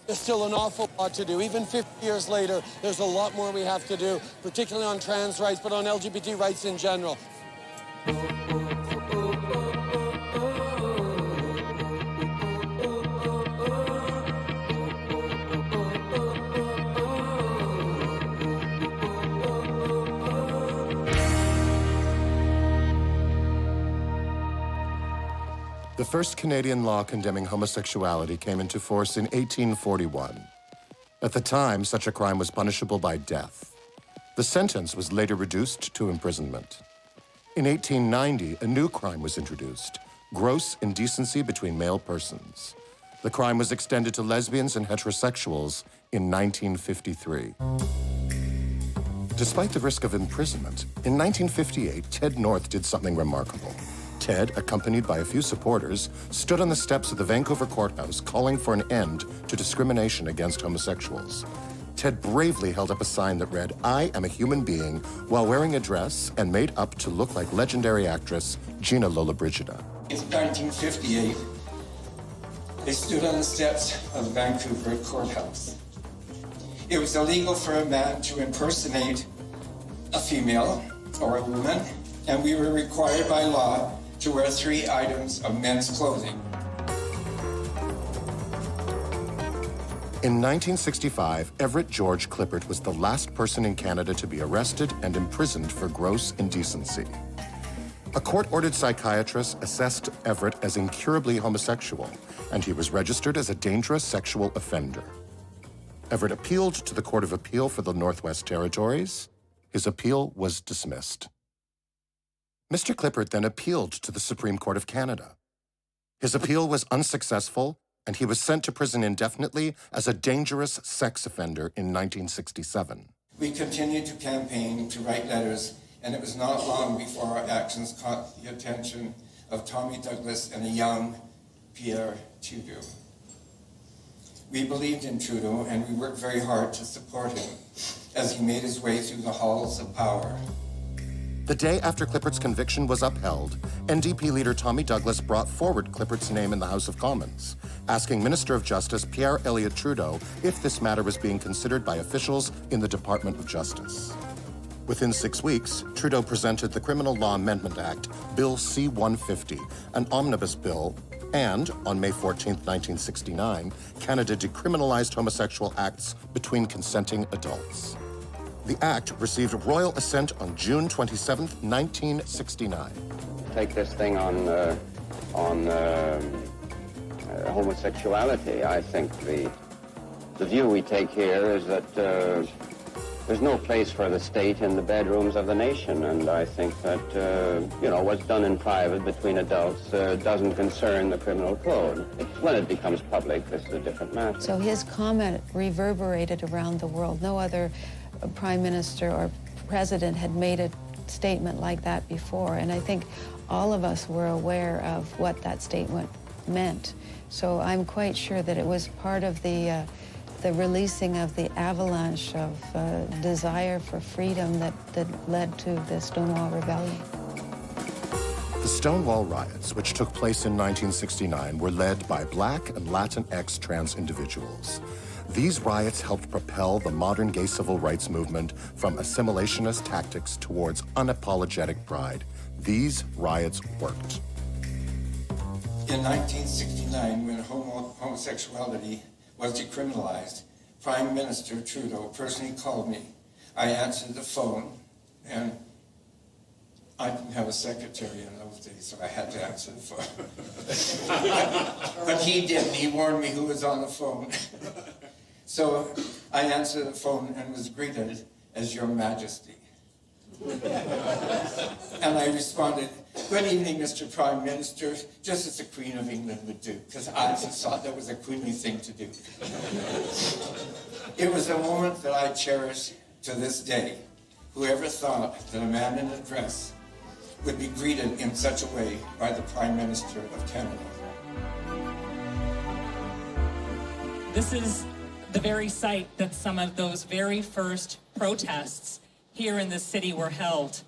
There's still an awful lot to do. Even 50 years later, there's a lot more we have to do, particularly on trans rights, but on LGBT rights in general. The first Canadian law condemning homosexuality came into force in 1841. At the time, such a crime was punishable by death. The sentence was later reduced to imprisonment. In 1890, a new crime was introduced, gross indecency between male persons. The crime was extended to lesbians and heterosexuals in 1953. Despite the risk of imprisonment, in 1958, Ted North did something remarkable. Ted, accompanied by a few supporters, stood on the steps of the Vancouver courthouse calling for an end to discrimination against homosexuals. Ted bravely held up a sign that read, "I am a human being," while wearing a dress and made up to look like legendary actress Gina Lollobrigida. In 1958, they stood on the steps of the Vancouver courthouse. It was illegal for a man to impersonate a female or a woman, and we were required by law to wear 3 items of men's clothing. In 1965, Everett George Clippert was the last person in Canada to be arrested and imprisoned for gross indecency. A court-ordered psychiatrist assessed Everett as incurably homosexual, and he was registered as a dangerous sexual offender. Everett appealed to the Court of Appeal for the Northwest Territories. His appeal was dismissed. Mr. Clippert then appealed to the Supreme Court of Canada. His appeal was unsuccessful, and he was sent to prison indefinitely as a dangerous sex offender in 1967. We continued to campaign, to write letters, and it was not long before our actions caught the attention of Tommy Douglas and a young Pierre Trudeau. We believed in Trudeau, and we worked very hard to support him as he made his way through the halls of power. The day after Clippert's conviction was upheld, NDP leader Tommy Douglas brought forward Clippert's name in the House of Commons, asking Minister of Justice Pierre Elliott Trudeau if this matter was being considered by officials in the Department of Justice. Within 6 weeks, Trudeau presented the Criminal Law Amendment Act, Bill C-150, an omnibus bill, and on May 14, 1969, Canada decriminalized homosexual acts between consenting adults. The act received royal assent on June 27, 1969. Take this thing on homosexuality. I think the view we take here is that there's no place for the state in the bedrooms of the nation, and I think that what's done in private between adults doesn't concern the criminal code. When it becomes public, this is a different matter. So his comment reverberated around the world. No other prime minister or president had made a statement like that before, and I think all of us were aware of what that statement meant. So I'm quite sure that it was part of the releasing of the avalanche of desire for freedom that led to the Stonewall Rebellion. The Stonewall riots, which took place in 1969, were led by Black and Latinx trans individuals. These riots helped propel the modern gay civil rights movement from assimilationist tactics towards unapologetic pride. These riots worked. In 1969, when homosexuality was decriminalized, Prime Minister Trudeau personally called me. I answered the phone, and I didn't have a secretary in those days, so I had to answer the phone. But he didn't. He warned me who was on the phone. So I answered the phone and was greeted as Your Majesty. And I responded, "Good evening, Mr. Prime Minister," just as the Queen of England would do, because I just thought that was a queenly thing to do. It was a moment that I cherish to this day. Whoever thought that a man in a dress would be greeted in such a way by the Prime Minister of Canada. This is the very site that some of those very first protests here in the city were held.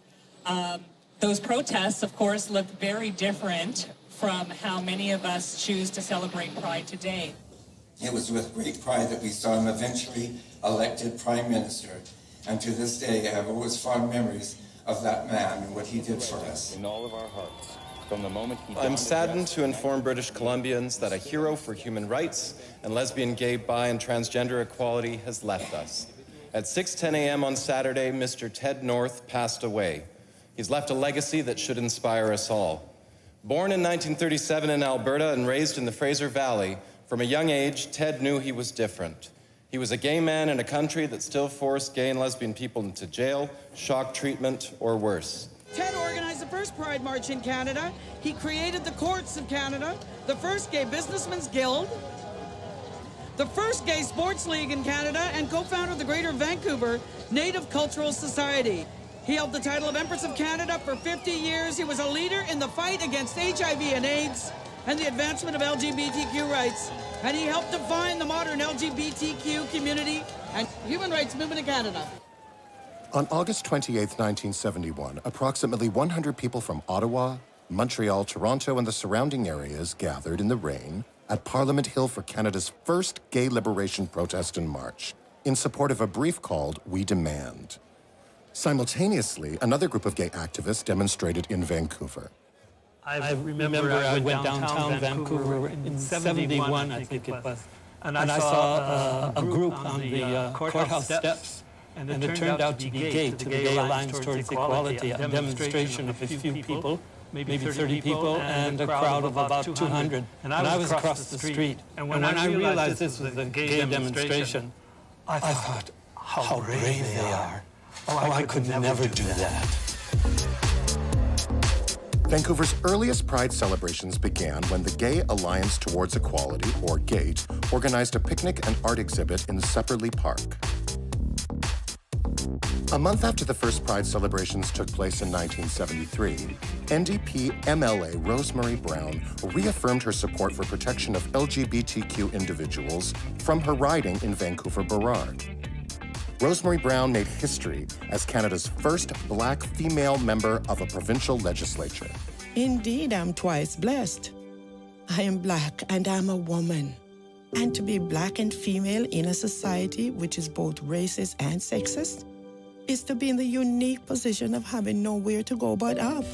Those protests, of course, look very different from how many of us choose to celebrate Pride today. It was with great pride that we saw him eventually elected Prime Minister, and to this day I have always fond memories of that man and what he did for us. In all of our hearts, from the moment he I'm saddened to inform British Columbians that a hero for human rights and lesbian, gay, bi, and transgender equality has left us. At 6:10 a.m. on Saturday, Mr. Ted North passed away. He's left a legacy that should inspire us all. Born in 1937 in Alberta and raised in the Fraser Valley, from a young age, Ted knew he was different. He was a gay man in a country that still forced gay and lesbian people into jail, shock treatment, or worse. Ted organized the first Pride March in Canada. He created the Courts of Canada, the first Gay Businessmen's Guild, the first Gay Sports League in Canada, and co-founder of the Greater Vancouver Native Cultural Society. He held the title of Empress of Canada for 50 years. He was a leader in the fight against HIV and AIDS and the advancement of LGBTQ rights. And he helped define the modern LGBTQ community and human rights movement in Canada. On August 28, 1971, approximately 100 people from Ottawa, Montreal, Toronto, and the surrounding areas gathered in the rain at Parliament Hill for Canada's first gay liberation protest and march in support of a brief called We Demand. Simultaneously, another group of gay activists demonstrated in Vancouver. I remember I went downtown Vancouver in 71, I think it was, and I saw a group on the courthouse steps. And it turned out to be gay, to the Gay Alliance Towards Equality, a demonstration of a few people, maybe 30 people, and a crowd of about 200. And I was across the street. And when I realized this was a gay demonstration, I thought, how brave they are. Oh, I could never do that. Vancouver's earliest Pride celebrations began when the Gay Alliance Towards Equality, or GATE, organized a picnic and art exhibit in Sepperley Park. A month after the first Pride celebrations took place in 1973, NDP MLA Rosemary Brown reaffirmed her support for protection of LGBTQ individuals from her riding in Vancouver-Burrard. Rosemary Brown made history as Canada's first Black female member of a provincial legislature. Indeed, I'm twice blessed. I am Black and I'm a woman. And to be Black and female in a society which is both racist and sexist is to be in the unique position of having nowhere to go but up.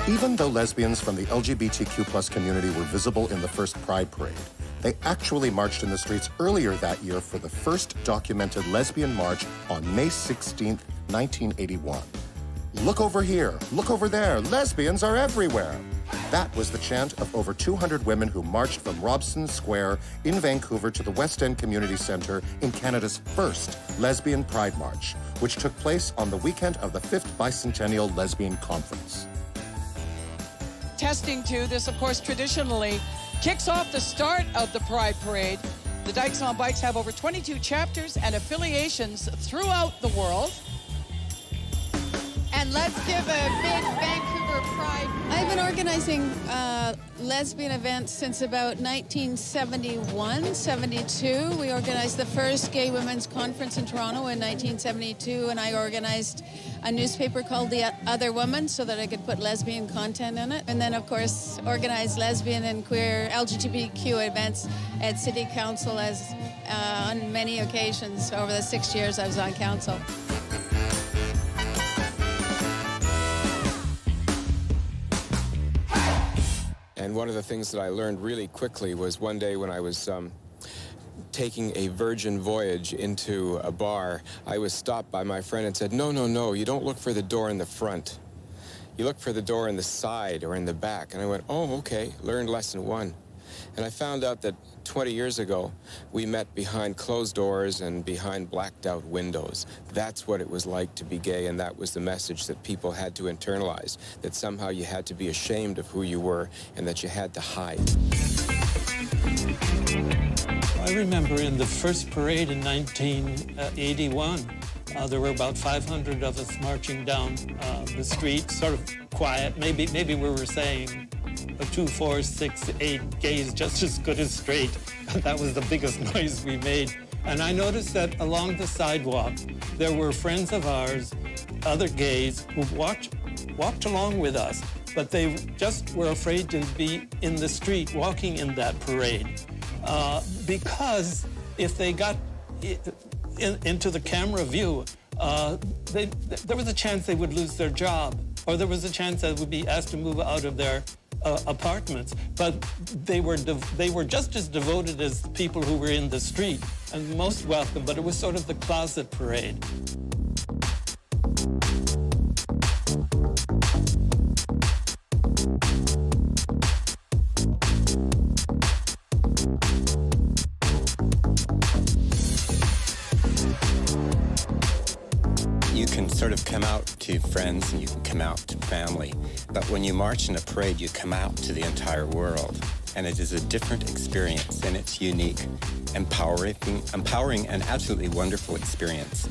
Even though lesbians from the LGBTQ+ community were visible in the first Pride Parade, they actually marched in the streets earlier that year for the first documented lesbian march on May 16, 1981. Look over here, look over there, lesbians are everywhere. That was the chant of over 200 women who marched from Robson Square in Vancouver to the West End Community Centre in Canada's first Lesbian Pride March, which took place on the weekend of the 5th Bicentennial Lesbian Conference. Testing 2, this of course traditionally kicks off the start of the Pride Parade. The Dykes on Bikes have over 22 chapters and affiliations throughout the world. And let's give a big Vancouver Pride. I've been organizing lesbian events since about 1971, 72. We organized the first Gay Women's Conference in Toronto in 1972, and I organized a newspaper called The Other Woman so that I could put lesbian content in it. And then, of course, organized lesbian and queer LGBTQ events at City Council on many occasions over the 6 years I was on council. And one of the things that I learned really quickly was one day when I was taking a Virgin Voyage into a bar, I was stopped by my friend and said, no, you don't look for the door in the front. You look for the door in the side or in the back. And I went, oh, okay, learned lesson 1. And I found out that 20 years ago, we met behind closed doors and behind blacked out windows. That's what it was like to be gay, and that was the message that people had to internalize, that somehow you had to be ashamed of who you were and that you had to hide. I remember in the first parade in 1981, there were about 500 of us marching down the street, sort of quiet. Maybe we were saying 2, 4, 6, 8 gays just as good as straight. That was the biggest noise we made. And I noticed that along the sidewalk, there were friends of ours, other gays, who walked along with us. but they just were afraid to be in the street walking in that parade because if they got into the camera view, there was a chance they would lose their job, or there was a chance they would be asked to move out of their apartments. But they were just as devoted as the people who were in the street and most welcome, but it was sort of the closet parade. You can sort of come out to friends and you can come out to family, but when you march in a parade, you come out to the entire world. And it is a different experience, and it's unique, empowering, and absolutely wonderful experience.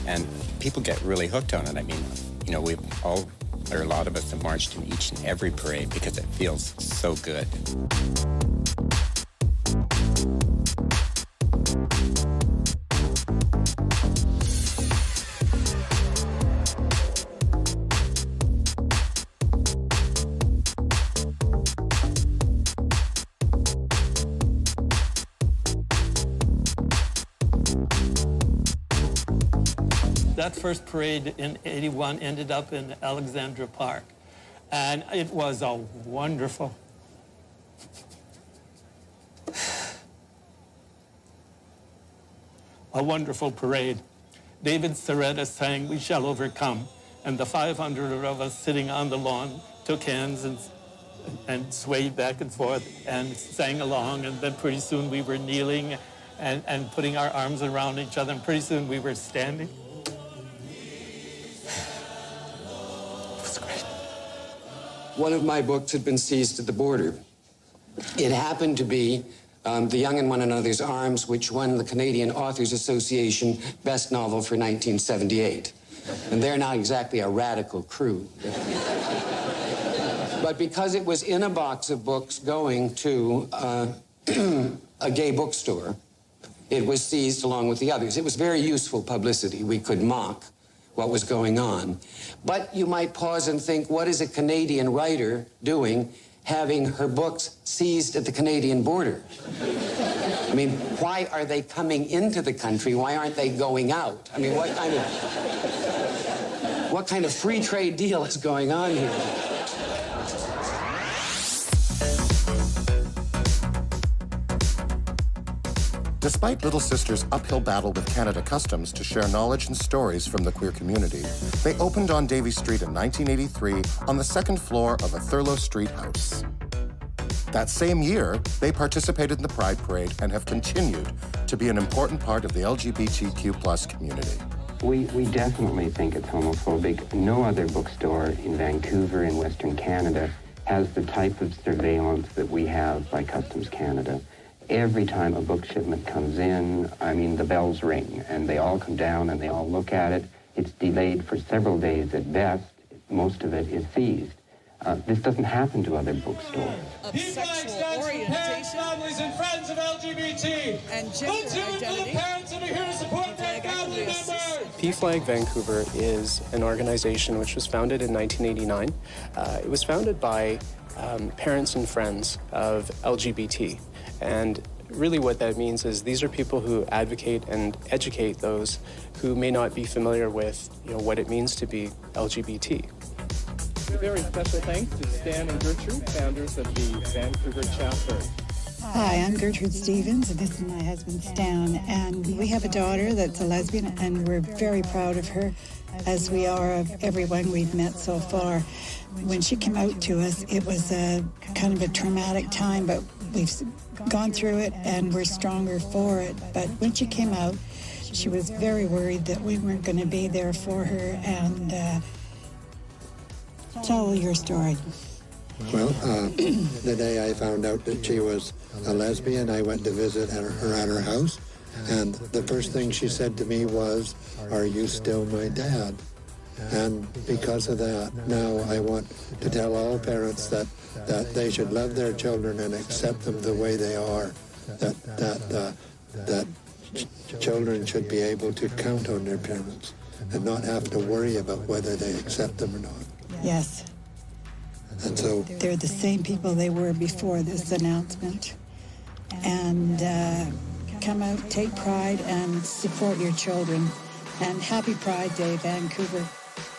And people get really hooked on it. I mean, you know, we've all, or a lot of us have marched in each and every parade because it feels so good. That first parade in '81 ended up in Alexandra Park, and it was a wonderful, parade. David Soretta sang "We Shall Overcome," and the 500 of us sitting on the lawn took hands and swayed back and forth and sang along, and then pretty soon we were kneeling and putting our arms around each other, and pretty soon we were standing. One of my books had been seized at the border. It happened to be The Young in One Another's Arms, which won the Canadian Authors Association Best Novel for 1978. And they're not exactly a radical crew. But because it was in a box of books going to a gay bookstore, it was seized along with the others. It was very useful publicity. We could mock what was going on. But you might pause and think, what is a Canadian writer doing having her books seized at the Canadian border? I mean, why are they coming into the country? Why aren't they going out? I mean, what kind of free trade deal is going on here? Despite Little Sister's uphill battle with Canada Customs to share knowledge and stories from the queer community, they opened on Davie Street in 1983 on the second floor of a Thurlow Street house. That same year, they participated in the Pride Parade and have continued to be an important part of the LGBTQ+ community. We definitely think it's homophobic. No other bookstore in Vancouver in Western Canada has the type of surveillance that we have by Customs Canada. Every time a book shipment comes in, I mean, the bells ring, and they all come down and they all look at it. It's delayed for several days at best. Most of it is seized. This doesn't happen to other bookstores. Of sexual orientation, families and friends of LGBT, and gender identity. Parents that are here to support their family members. P-Flag Vancouver is an organization which was founded in 1989. It was founded by parents and friends of LGBT. And really what that means is these are people who advocate and educate those who may not be familiar with, what it means to be LGBT. A very special thanks to Stan and Gertrude, founders of the Vancouver chapter. Hi, I'm Gertrude Stevens, and this is my husband, Stan. And we have a daughter that's a lesbian, and we're very proud of her, as we are of everyone we've met so far. When she came out to us, it was a kind of a traumatic time, but we've gone through it, and we're stronger for it. But when she came out, she was very worried that we weren't going to be there for her. And tell your story. Well, the day I found out that she was a lesbian, I went to visit her at her house, and the first thing she said to me was, "Are you still my dad?" And because of that, now I want to tell all parents that they should love their children and accept them the way they are, that children should be able to count on their parents and not have to worry about whether they accept them or not. Yes. And so they're the same people they were before this announcement. And come out, take pride, and support your children. And happy Pride Day, Vancouver.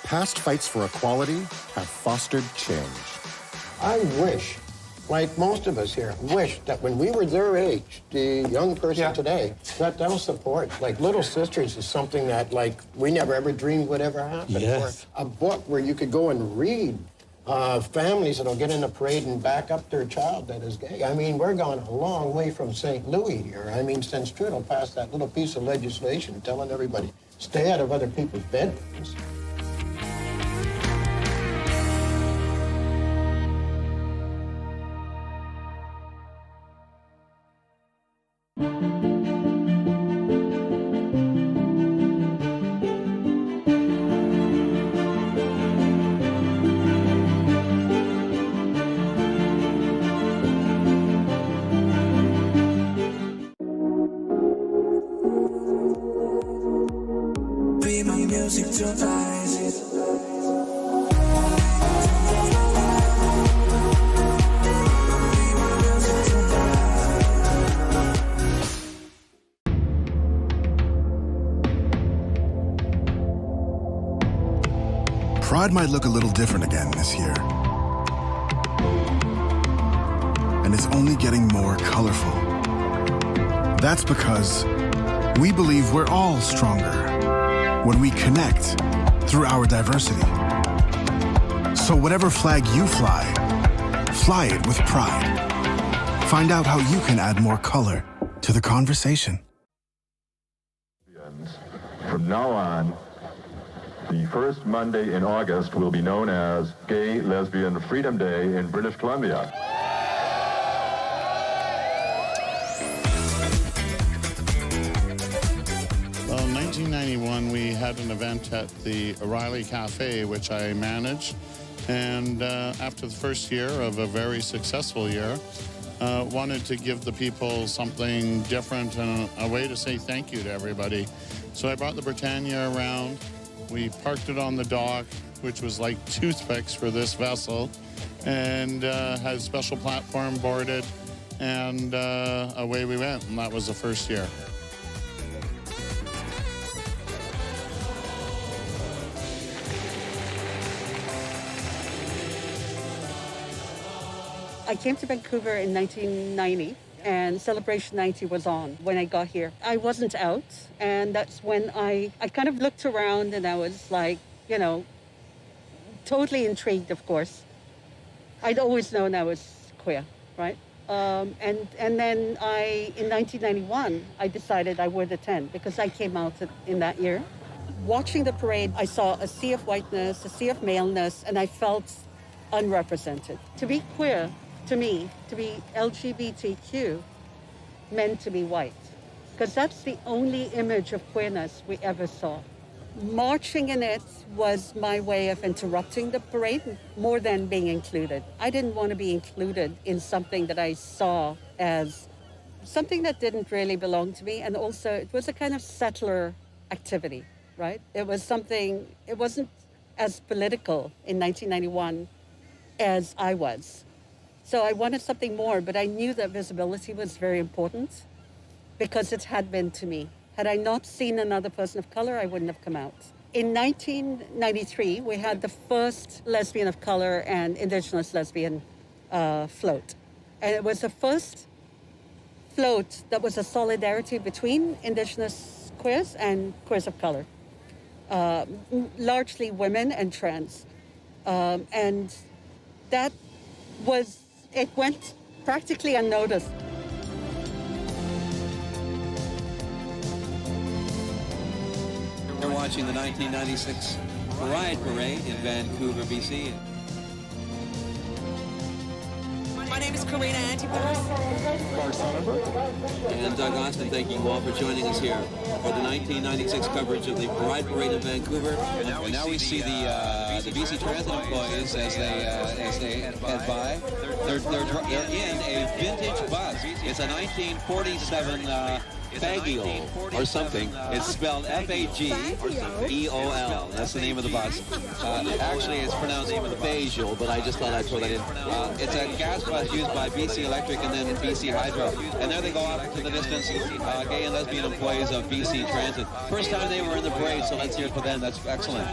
Past fights for equality have fostered change. I wish, like most of us here, wish that when we were their age, the young person today, that they'll support. Like Little Sisters is something that, like, we never ever dreamed would ever happen. Yes. Or a book where you could go and read families that'll get in a parade and back up their child that is gay. I mean, we're going a long way from St. Louis here. I mean, since Trudeau passed that little piece of legislation telling everybody, stay out of other people's bedrooms. Pride might look a little different again this year. And it's only getting more colorful. That's because we believe we're all stronger when we connect through our diversity. So whatever flag you fly, fly it with pride. Find out how you can add more color to the conversation. From now on, the first Monday in August will be known as Gay Lesbian Freedom Day in British Columbia. Well, in 1991, we had an event at the O'Reilly Cafe, which I managed. And after the first year of a very successful year, wanted to give the people something different and a way to say thank you to everybody. So I brought the Britannia around. We parked it on the dock, which was like toothpicks for this vessel, and had a special platform boarded, and away we went, and that was the first year. I came to Vancouver in 1990. And Celebration 90 was on when I got here. I wasn't out, and that's when I kind of looked around, and I was like, you know, totally intrigued, of course. I'd always known I was queer, right? And then in 1991, I decided I would attend because I came out in that year. Watching the parade, I saw a sea of whiteness, a sea of maleness, and I felt unrepresented. To be queer, to me, to be LGBTQ meant to be white, because that's the only image of queerness we ever saw. Marching in it was my way of interrupting the parade more than being included. I didn't want to be included in something that I saw as something that didn't really belong to me, and also it was a kind of settler activity, right? It was something, it wasn't as political in 1991 as I was. So I wanted something more, but I knew that visibility was very important because it had been to me. Had I not seen another person of color, I wouldn't have come out. In 1993, we had the first lesbian of color and Indigenous lesbian float. And it was the first float that was a solidarity between Indigenous queers and queers of color, largely women and trans. And that was, it went practically unnoticed. We're watching the 1996 Pride Parade in Vancouver, BC. My name is Karina Antipos. And Doug Austin, thank you all for joining us here for the 1996 coverage of the Pride Parade in Vancouver. And now we see the BC Transit employees as they head by. They're in a vintage bus. It's a 1947 Fagiol or something. It's spelled F-A-G-E-O-L. That's the name of the bus. Actually, it's pronounced Fagiol, but I just thought I'd throw that in. It's a gas bus used by BC Electric and then BC Hydro. And there they go off into the distance, gay and lesbian employees of BC Transit. First time they were in the parade, so let's hear it for them. That's excellent.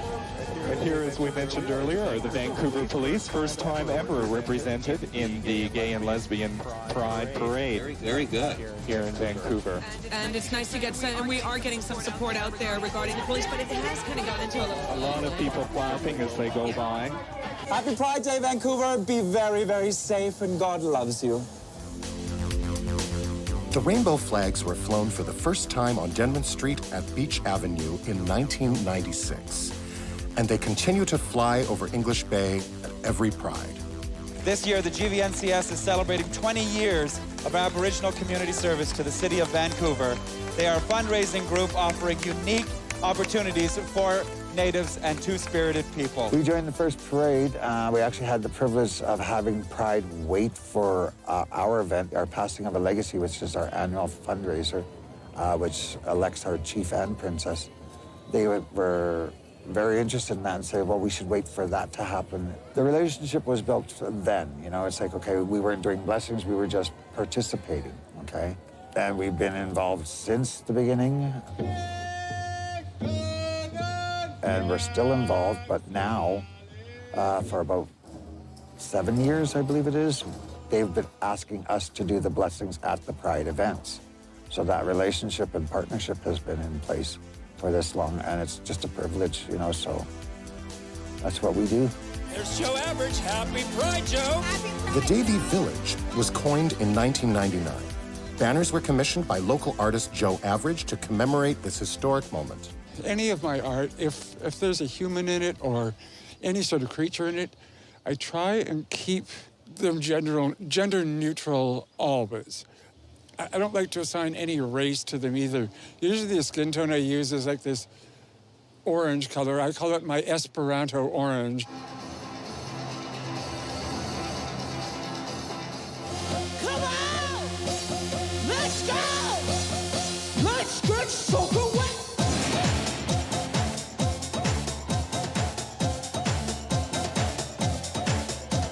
And here, as we mentioned earlier, are the Vancouver Police, first time ever represented in the Gay and Lesbian Pride Parade. Very good. Here in Vancouver. And it's nice to get some, and we are getting some support out there regarding the police, but it has kind of gotten into a little... A lot of people clapping as they go by. Happy Pride Day, Vancouver. Be very, very safe, and God loves you. The rainbow flags were flown for the first time on Denman Street at Beach Avenue in 1996. And they continue to fly over English Bay at every Pride. This year, the GVNCS is celebrating 20 years of Aboriginal community service to the city of Vancouver. They are a fundraising group offering unique opportunities for Natives and Two-Spirited people. We joined the first parade. We actually had the privilege of having Pride wait for our event, our Passing of a Legacy, which is our annual fundraiser, which elects our chief and princess. They were very interested in that and say, well, we should wait for that to happen. The relationship was built then, you know, it's like, okay, we weren't doing blessings, we were just participating, okay? And we've been involved since the beginning. And we're still involved, but now, for about 7 years, I believe it is, they've been asking us to do the blessings at the Pride events. So that relationship and partnership has been in place for this long, and it's just a privilege, you know, so that's what we do. There's Joe Average. Happy Pride, Joe. The Davie Village was coined in 1999. Banners were commissioned by local artist Joe Average to commemorate this historic moment. Any of my art, if there's a human in it or any sort of creature in it, I try and keep them gender neutral always. I don't like to assign any race to them either. Usually the skin tone I use is like this orange color. I call it my Esperanto orange. Come on! Let's go! Let's get soaking wet!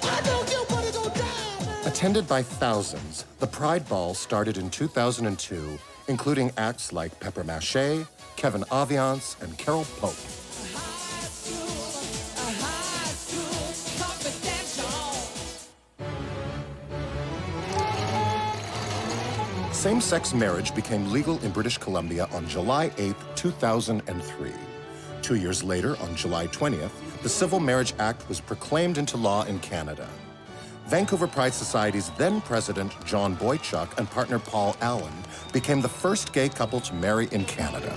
I know you wanna go down, man! Attended by thousands, the Pride Ball started in 2002, including acts like Pepper Mache, Kevin Aviance, and Carol Pope. Same-sex marriage became legal in British Columbia on July 8, 2003. 2 years later, on July 20th, the Civil Marriage Act was proclaimed into law in Canada. Vancouver Pride Society's then president, John Boychuk, and partner Paul Allen became the first gay couple to marry in Canada.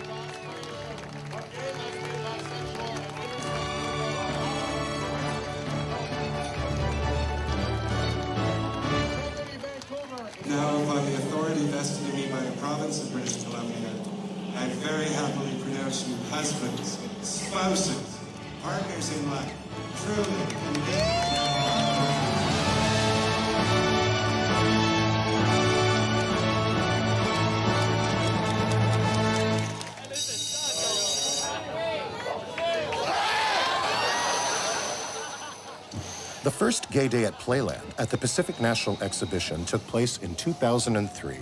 Now, by the authority vested in me by the province of British Columbia, I very happily pronounce you husbands, spouses, partners in life, truly and The first Gay Day at Playland at the Pacific National Exhibition took place in 2003.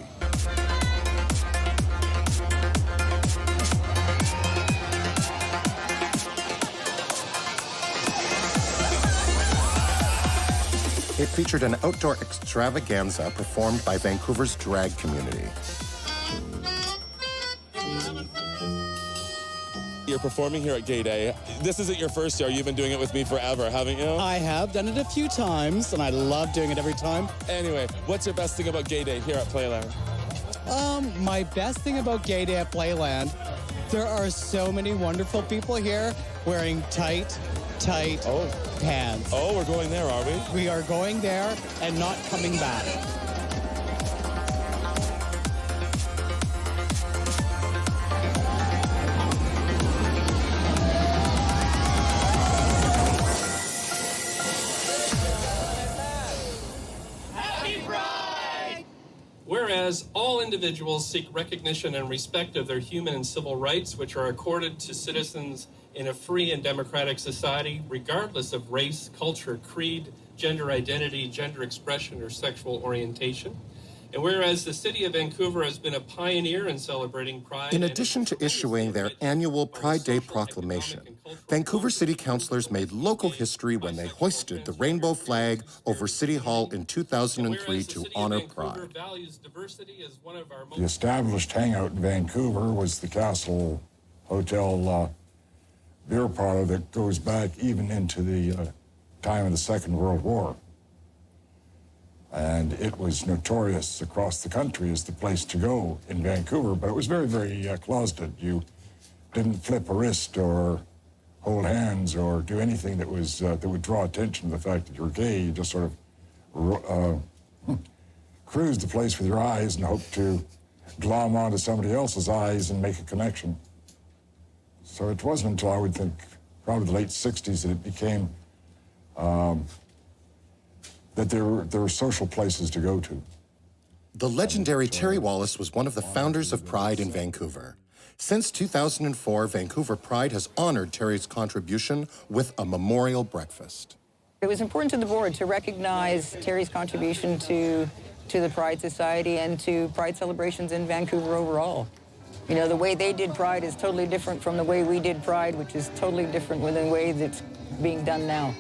It featured an outdoor extravaganza performed by Vancouver's drag community. You're performing here at Gay Day. This isn't your first year. You've been doing it with me forever, haven't you? I have done it a few times, and I love doing it every time. Anyway, what's your best thing about Gay Day here at Playland? My best thing about Gay Day at Playland, there are so many wonderful people here wearing tight pants. Oh, we're going there, are we? We are going there and not coming back. Whereas all individuals seek recognition and respect of their human and civil rights, which are accorded to citizens in a free and democratic society, regardless of race, culture, creed, gender identity, gender expression, or sexual orientation. And whereas the city of Vancouver has been a pioneer in celebrating Pride... In addition to issuing their annual Pride Day proclamation, Vancouver City Councillors made local history when they hoisted the rainbow flag over City Hall in 2003 to honor Pride. The established hangout in Vancouver was the Castle Hotel beer parlor that goes back even into the time of the Second World War. And it was notorious across the country as the place to go in Vancouver, but it was very, very closeted. You didn't flip a wrist or hold hands or do anything that was that would draw attention to the fact that you were gay. You just sort of cruised the place with your eyes and hoped to glom onto somebody else's eyes and make a connection. So it wasn't until I would think probably the late 60s that it became that there were social places to go to. The legendary Terry Wallace was one of the founders of Pride in Vancouver. Since 2004, Vancouver Pride has honored Terry's contribution with a memorial breakfast. It was important to the board to recognize Terry's contribution to the Pride Society and to Pride celebrations in Vancouver overall. You know, the way they did Pride is totally different from the way we did Pride, which is totally different with the way that's being done now.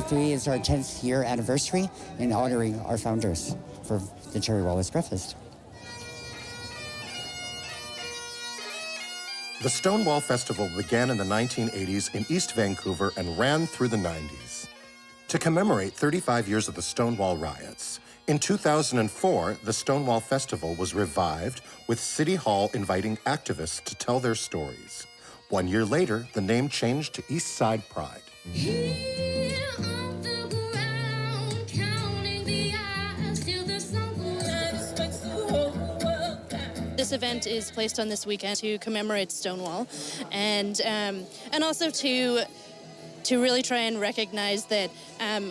Today is our 10th year anniversary in honoring our founders for the Terry Wallace Breakfast. The Stonewall Festival began in the 1980s in East Vancouver and ran through the 90s. To commemorate 35 years of the Stonewall riots, in 2004, the Stonewall Festival was revived, with City Hall inviting activists to tell their stories. 1 year later, the name changed to East Side Pride. This event is placed on this weekend to commemorate Stonewall, and also to really try and recognize that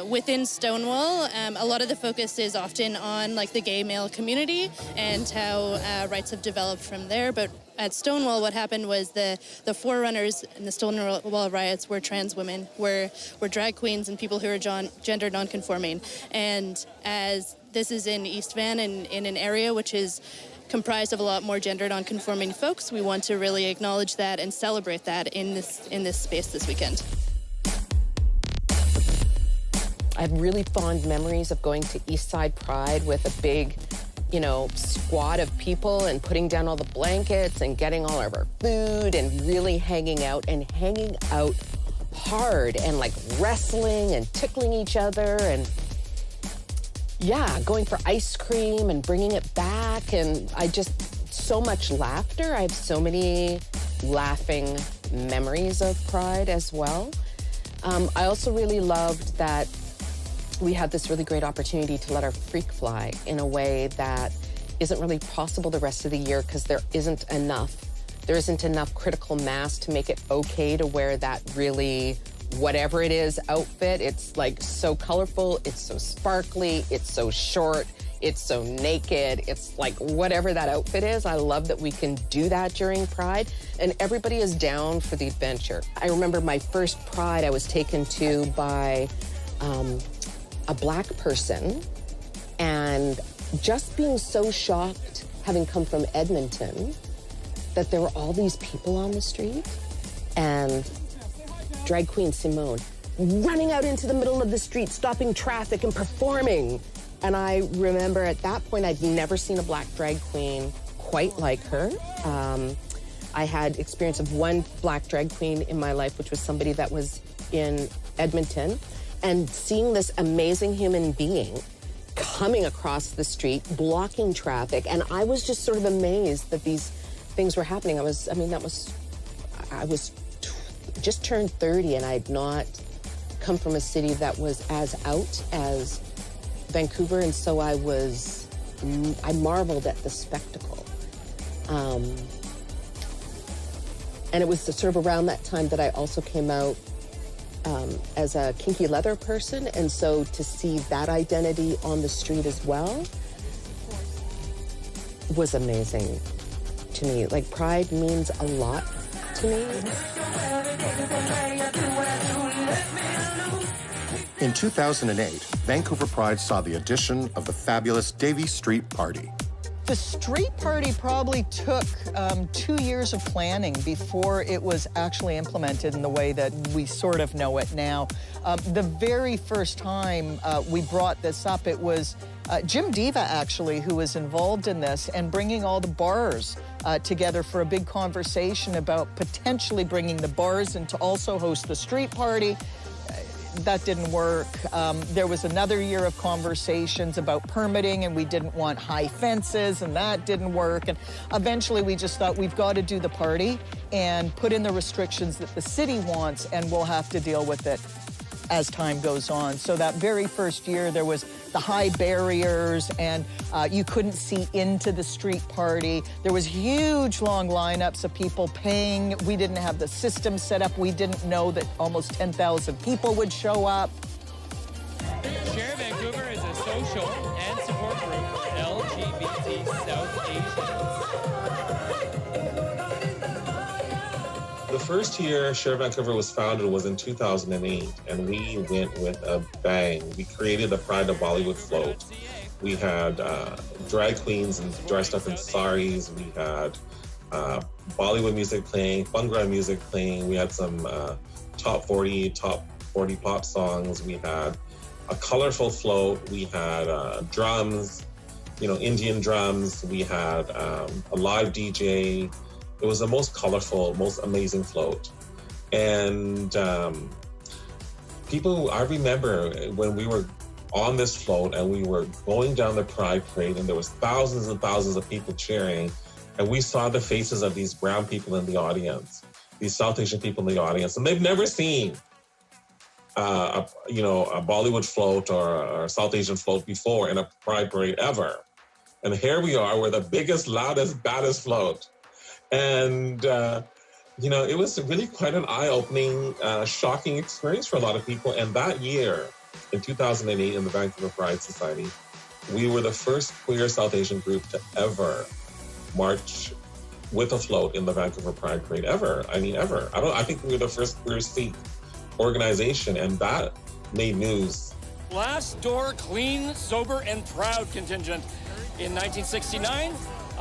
within Stonewall, a lot of the focus is often on like the gay male community and how rights have developed from there. But at Stonewall, what happened was the forerunners in the Stonewall riots were trans women, were drag queens and people who are gender nonconforming. And as this is in East Van and in an area which is comprised of a lot more gender nonconforming folks, we want to really acknowledge that and celebrate that in this space this weekend. I have really fond memories of going to East Side Pride with a big, squad of people and putting down all the blankets and getting all of our food and really hanging out hard and like wrestling and tickling each other and going for ice cream and bringing it back, and so much laughter. I have so many laughing memories of Pride as well. I also really loved that we had this really great opportunity to let our freak fly in a way that isn't really possible the rest of the year because there isn't enough critical mass to make it okay to wear that really whatever it is outfit. It's like so colorful, it's so sparkly, it's so short, it's so naked, it's like whatever that outfit is. I love that we can do that during Pride, and everybody is down for the adventure. I remember my first Pride I was taken to by a Black person, and just being so shocked, having come from Edmonton, that there were all these people on the street, and drag queen Simone running out into the middle of the street, stopping traffic and performing. And I remember at that point, I'd never seen a Black drag queen quite like her. I had experience of one Black drag queen in my life, which was somebody that was in Edmonton, and seeing this amazing human being coming across the street, blocking traffic. And I was just sort of amazed that these things were happening. I was just turned 30, and I had not come from a city that was as out as Vancouver, and so I marveled at the spectacle. And it was sort of around that time that I also came out as a kinky leather person. And so to see that identity on the street as well was amazing to me. Like, Pride means a lot to me. In 2008, Vancouver Pride saw the addition of the fabulous Davie Street Party. The street party probably took 2 years of planning before it was actually implemented in the way that we sort of know it now. The very first time we brought this up, it was Jim Diva, actually, who was involved in this and bringing all the bars together for a big conversation about potentially bringing the bars in to also host the street party. That didn't work. There was another year of conversations about permitting, and we didn't want high fences, and that didn't work. And eventually we just thought, we've got to do the party and put in the restrictions that the city wants, and we'll have to deal with it as time goes on. So that very first year, there was the high barriers, and you couldn't see into the street party. There was huge long lineups of people paying. We didn't have the system set up. We didn't know that almost 10,000 people would show up. Share Vancouver is a social and support group for LGBT South Asians. The first year Share Vancouver was founded was in 2008, and we went with a bang. We created the Pride of Bollywood float. We had drag queens dressed up in saris. We had Bollywood music playing, Bhangra music playing. We had some top 40 pop songs. We had a colorful float. We had drums, Indian drums. We had a live DJ. It was the most colorful, most amazing float. And I remember when we were on this float and we were going down the Pride Parade, and there was thousands and thousands of people cheering, and we saw the faces of these brown people in the audience, these South Asian people in the audience, and they've never seen a Bollywood float or a South Asian float before in a Pride Parade ever. And here we are, we're the biggest, loudest, baddest float. And, it was really quite an eye-opening, shocking experience for a lot of people. And that year, in 2008, in the Vancouver Pride Society, we were the first queer South Asian group to ever march with a float in the Vancouver Pride Parade, ever. I mean, ever. I think we were the first queer Sikh organization, and that made news. Last door, clean, sober, and proud contingent. In 1969,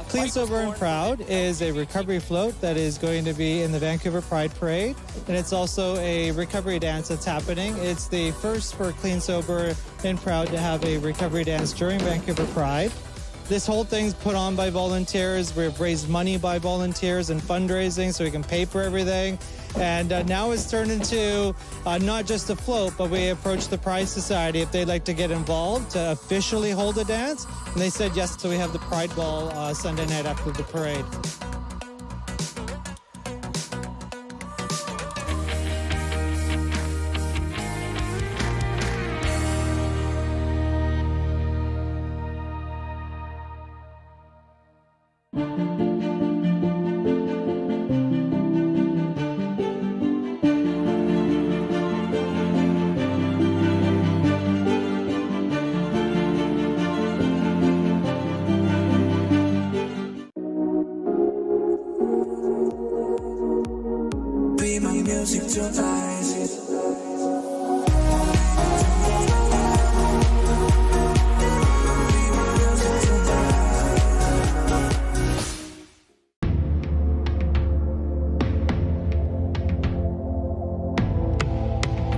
Clean, Sober, and Proud is a recovery float that is going to be in the Vancouver Pride Parade, and it's also a recovery dance that's happening. It's the first for Clean, Sober, and Proud to have a recovery dance during Vancouver Pride. This whole thing's put on by volunteers. We've raised money by volunteers and fundraising so we can pay for everything. And now it's turned into not just a float, but we approached the Pride Society if they'd like to get involved to officially hold a dance. And they said yes, so we have the Pride Ball Sunday night after the parade.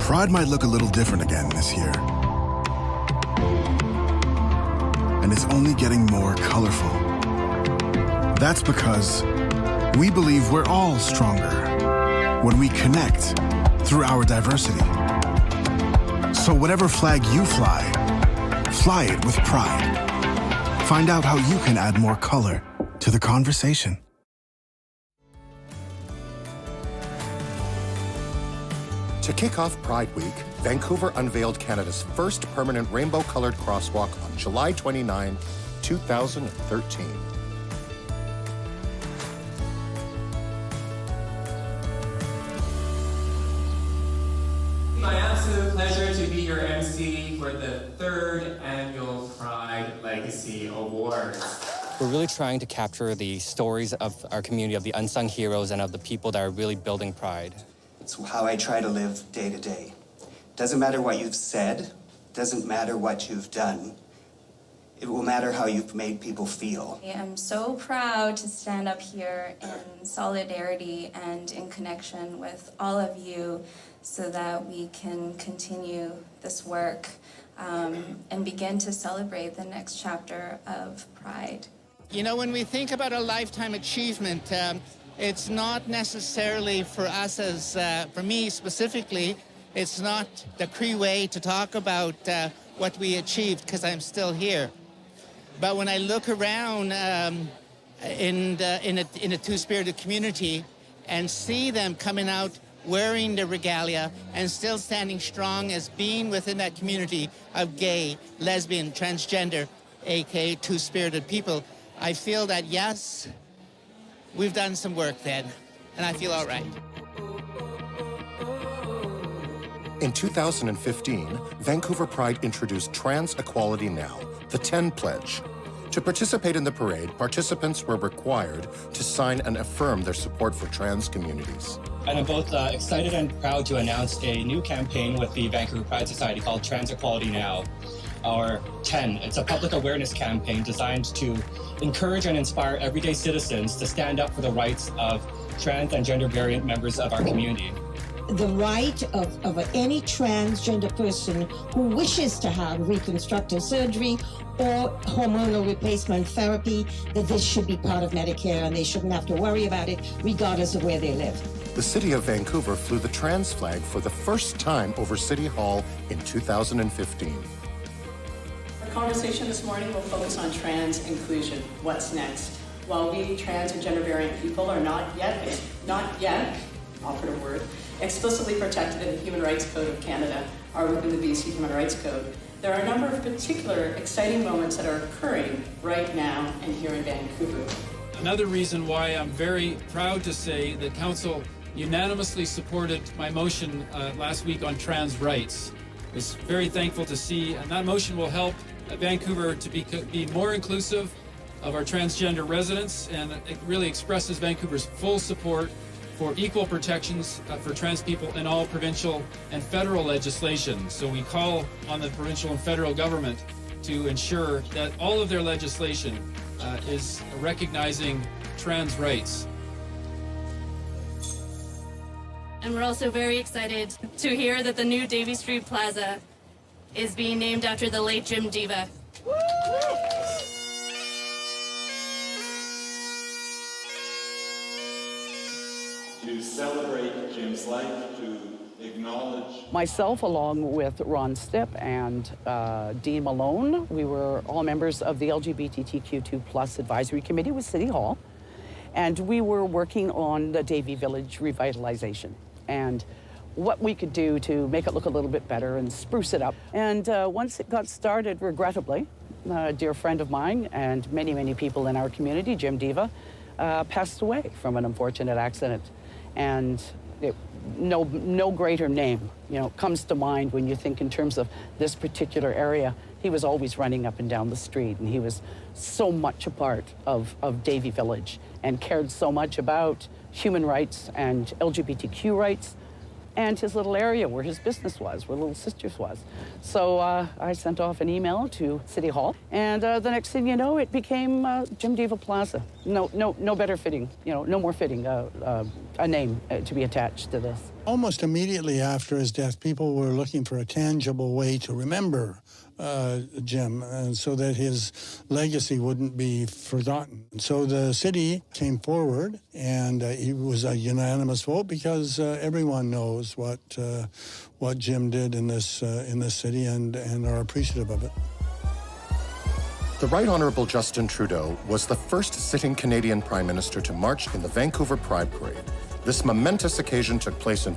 Pride might look a little different again this year. And it's only getting more colorful. That's because we believe we're all stronger when we connect through our diversity. So whatever flag you fly, fly it with pride. Find out how you can add more color to the conversation. To kick off Pride Week, Vancouver unveiled Canada's first permanent rainbow-colored crosswalk on July 29, 2013. pleasure to be your MC for the 3rd Annual Pride Legacy Awards. We're really trying to capture the stories of our community, of the unsung heroes and of the people that are really building Pride. It's how I try to live day to day. Doesn't matter what you've said, doesn't matter what you've done. It will matter how you've made people feel. I am so proud to stand up here in solidarity and in connection with all of you so that we can continue this work and begin to celebrate the next chapter of Pride. You know, when we think about a lifetime achievement, it's not necessarily for us as, for me specifically, it's not the Cree way to talk about what we achieved because I'm still here. But when I look around in a two-spirited community and see them coming out wearing the regalia and still standing strong as being within that community of gay, lesbian, transgender, aka two-spirited people, I feel that, yes, we've done some work then, and I feel all right. In 2015, Vancouver Pride introduced Trans Equality Now, the 10 Pledge. To participate in the parade, participants were required to sign and affirm their support for trans communities. And I'm both excited and proud to announce a new campaign with the Vancouver Pride Society called Trans Equality Now, or 10. It's a public awareness campaign designed to encourage and inspire everyday citizens to stand up for the rights of trans and gender variant members of our community. The right of any transgender person who wishes to have reconstructive surgery or hormonal replacement therapy, that this should be part of Medicare and they shouldn't have to worry about it regardless of where they live. The City of Vancouver flew the trans flag for the first time over City Hall in 2015. Our conversation this morning will focus on trans inclusion. What's next? While we trans and gender variant people are not yet, operative word, explicitly protected in the Human Rights Code of Canada, or within the BC Human Rights Code, there are a number of particular exciting moments that are occurring right now and here in Vancouver. Another reason why I'm very proud to say that Council unanimously supported my motion last week on trans rights. I was very thankful to see, and that motion will help Vancouver to be more inclusive of our transgender residents, and it really expresses Vancouver's full support for equal protections for trans people in all provincial and federal legislation. So we call on the provincial and federal government to ensure that all of their legislation is recognizing trans rights. And we're also very excited to hear that the new Davie Street Plaza is being named after the late Jim Diva. To celebrate Jim's life, to acknowledge... Myself, along with Ron Stipp and Dean Malone, we were all members of the LGBTQ2+ Advisory Committee with City Hall, and we were working on the Davie Village revitalization and what we could do to make it look a little bit better and spruce it up. And once it got started, regrettably, a dear friend of mine and many, many people in our community, Jim Diva, passed away from an unfortunate accident. And no greater name, comes to mind when you think in terms of this particular area. He was always running up and down the street, and he was so much a part of Davie Village and cared so much about human rights and LGBTQ rights and his little area where his business was, where Little Sisters was. So I sent off an email to City Hall, and the next thing you know, it became Jim Diva Plaza. No better fitting, no more fitting a name to be attached to this. Almost immediately after his death, people were looking for a tangible way to remember Jim, and so that his legacy wouldn't be forgotten. So the city came forward, and it was a unanimous vote because everyone knows what Jim did in this city and are appreciative of it. The Right Honourable Justin Trudeau was the first sitting Canadian Prime Minister to march in the Vancouver Pride Parade. This momentous occasion took place in...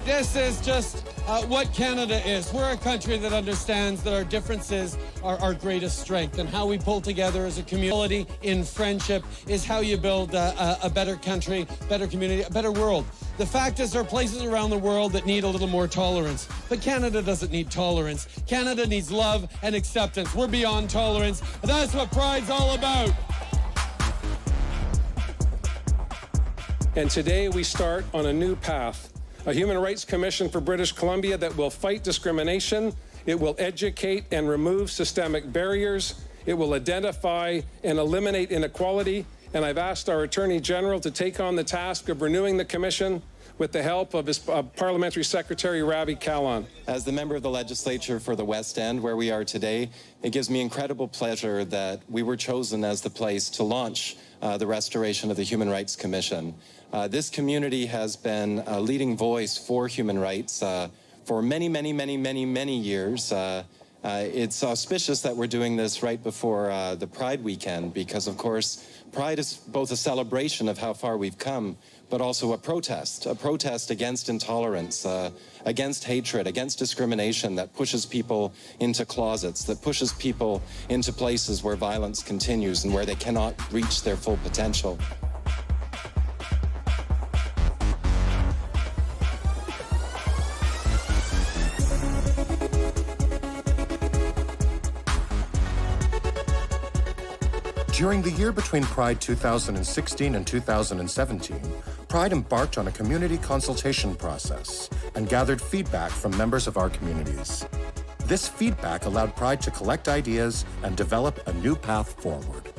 This is just what Canada is. We're a country that understands that our differences are our greatest strength, and how we pull together as a community in friendship is how you build a better country, better community, a better world. The fact is, there are places around the world that need a little more tolerance, but Canada doesn't need tolerance. Canada needs love and acceptance. We're beyond tolerance. That's what Pride's all about. And today we start on a new path, a Human Rights Commission for British Columbia that will fight discrimination, it will educate and remove systemic barriers, it will identify and eliminate inequality, and I've asked our Attorney General to take on the task of renewing the Commission with the help of his Parliamentary Secretary, Ravi Kahlon. As the member of the legislature for the West End, where we are today, it gives me incredible pleasure that we were chosen as the place to launch the restoration of the Human Rights Commission. This community has been a leading voice for human rights for many, many, many, many, many years. It's auspicious that we're doing this right before the Pride weekend because, of course, Pride is both a celebration of how far we've come, but also a protest against intolerance, against hatred, against discrimination that pushes people into closets, that pushes people into places where violence continues and where they cannot reach their full potential. During the year between Pride 2016 and 2017, Pride embarked on a community consultation process and gathered feedback from members of our communities. This feedback allowed Pride to collect ideas and develop a new path forward.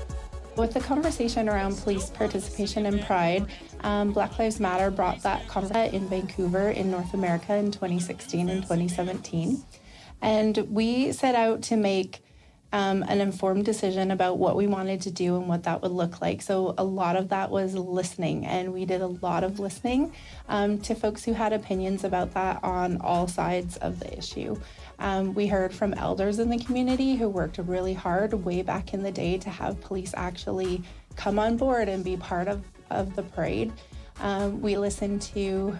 With the conversation around police participation in Pride, Black Lives Matter brought that conversation in Vancouver in North America in 2016 and 2017. And we set out to make an informed decision about what we wanted to do and what that would look like. So a lot of that was listening, and we did a lot of listening to folks who had opinions about that on all sides of the issue. We heard from elders in the community who worked really hard way back in the day to have police actually come on board and be part of the parade. We listened to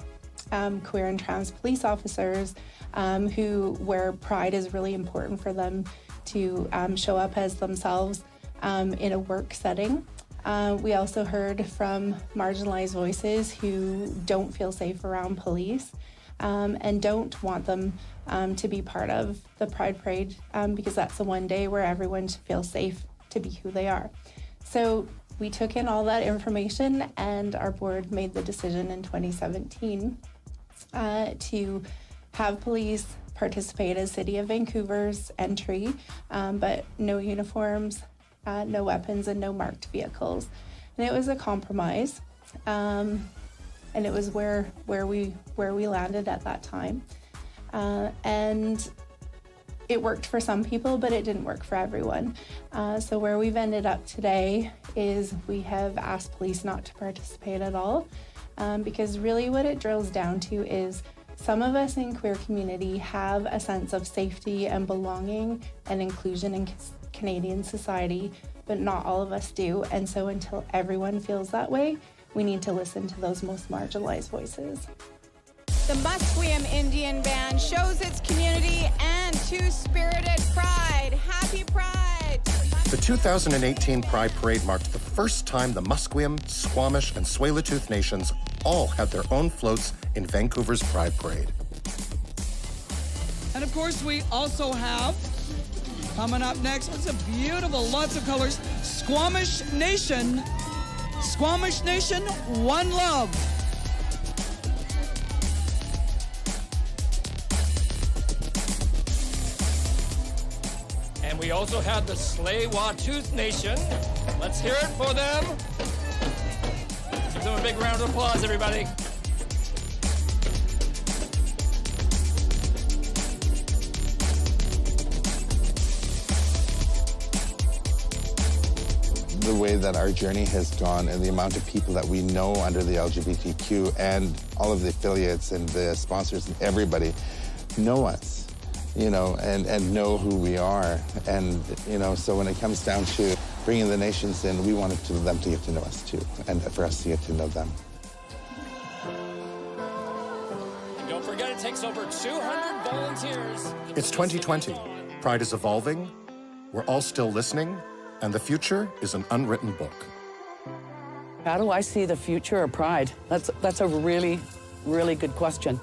queer and trans police officers where Pride is really important for them to show up as themselves in a work setting. We also heard from marginalized voices who don't feel safe around police and don't want them to be part of the Pride Parade because that's the one day where everyone should feel safe to be who they are. So we took in all that information, and our board made the decision in 2017 to have police participate as City of Vancouver's entry, but no uniforms, no weapons, and no marked vehicles. And it was a compromise, and it was where we landed at that time. And it worked for some people, but it didn't work for everyone. So where we've ended up today is we have asked police not to participate at all, because really what it drills down to is some of us in queer community have a sense of safety and belonging and inclusion in Canadian society, but not all of us do. And so until everyone feels that way, we need to listen to those most marginalized voices. The Musqueam Indian Band shows its community and two-spirited pride. Happy Pride! The 2018 Pride Parade marked the first time the Musqueam, Squamish, and Tsleil-Waututh nations all had their own floats in Vancouver's Pride Parade. And of course, we also have, coming up next, it's a beautiful, lots of colors, Squamish Nation. Squamish Nation, one love. And we also have the Tsleil-Waututh Nation. Let's hear it for them. Give them a big round of applause, everybody. The way that our journey has gone and the amount of people that we know under the LGBTQ and all of the affiliates and the sponsors and everybody know us, you know, and know who we are. And, you know, so when it comes down to bringing the nations in, we wanted them to get to know us too, and for us to get to know them. Don't forget to takes over 200 volunteers. It's 2020. Pride is evolving. We're all still listening, and the future is an unwritten book. How do I see the future of Pride? That's a really, really good question.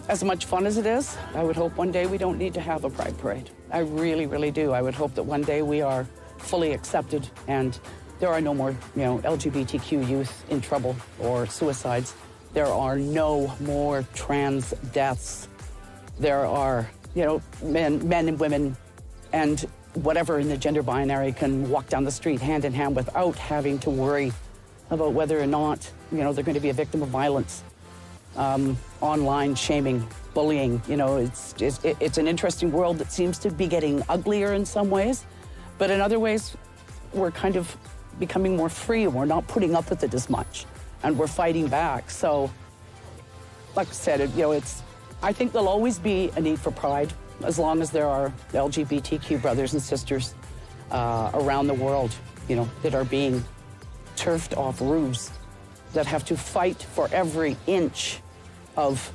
As much fun as it is, I would hope one day we don't need to have a Pride Parade. I really, really do. I would hope that one day we are fully accepted and there are no more, LGBTQ youth in trouble or suicides. There are no more trans deaths. There are, men and women and whatever in the gender binary can walk down the street hand in hand without having to worry about whether or not, they're going to be a victim of violence, online shaming, bullying. It's an interesting world that seems to be getting uglier in some ways, but in other ways, we're kind of becoming more free and we're not putting up with it as much and we're fighting back. So, like I said, I think there'll always be a need for pride as long as there are LGBTQ brothers and sisters around the world, that are being turfed off roofs, that have to fight for every inch of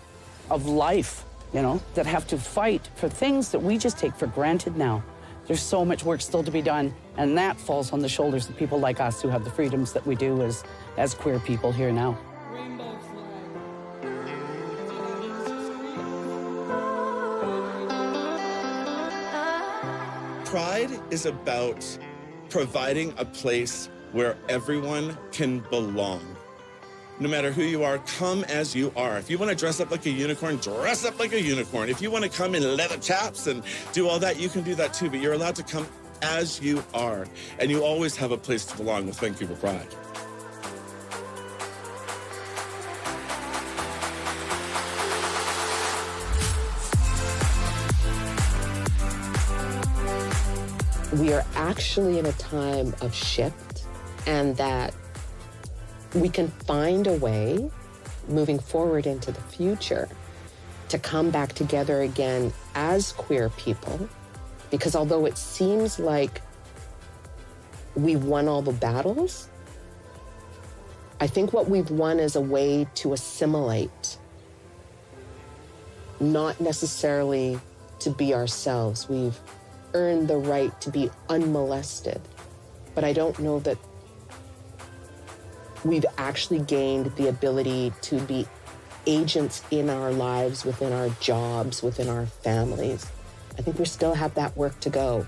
life, that have to fight for things that we just take for granted now. There's so much work still to be done, and that falls on the shoulders of people like us who have the freedoms that we do as queer people here now. Pride is about providing a place where everyone can belong. No matter who you are, come as you are. If you want to dress up like a unicorn, dress up like a unicorn. If you want to come in leather chaps and do all that, you can do that too, but you're allowed to come as you are. And you always have a place to belong with Vancouver Pride. We are actually in a time of shift, and that we can find a way moving forward into the future to come back together again as queer people, because although it seems like we've won all the battles, I think what we've won is a way to assimilate, not necessarily to be ourselves. We've earned the right to be unmolested, but I don't know that we've actually gained the ability to be agents in our lives, within our jobs, within our families. I think we still have that work to go.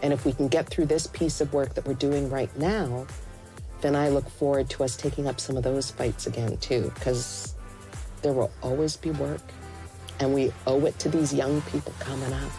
And if we can get through this piece of work that we're doing right now, then I look forward to us taking up some of those fights again too, because there will always be work, and we owe it to these young people coming up.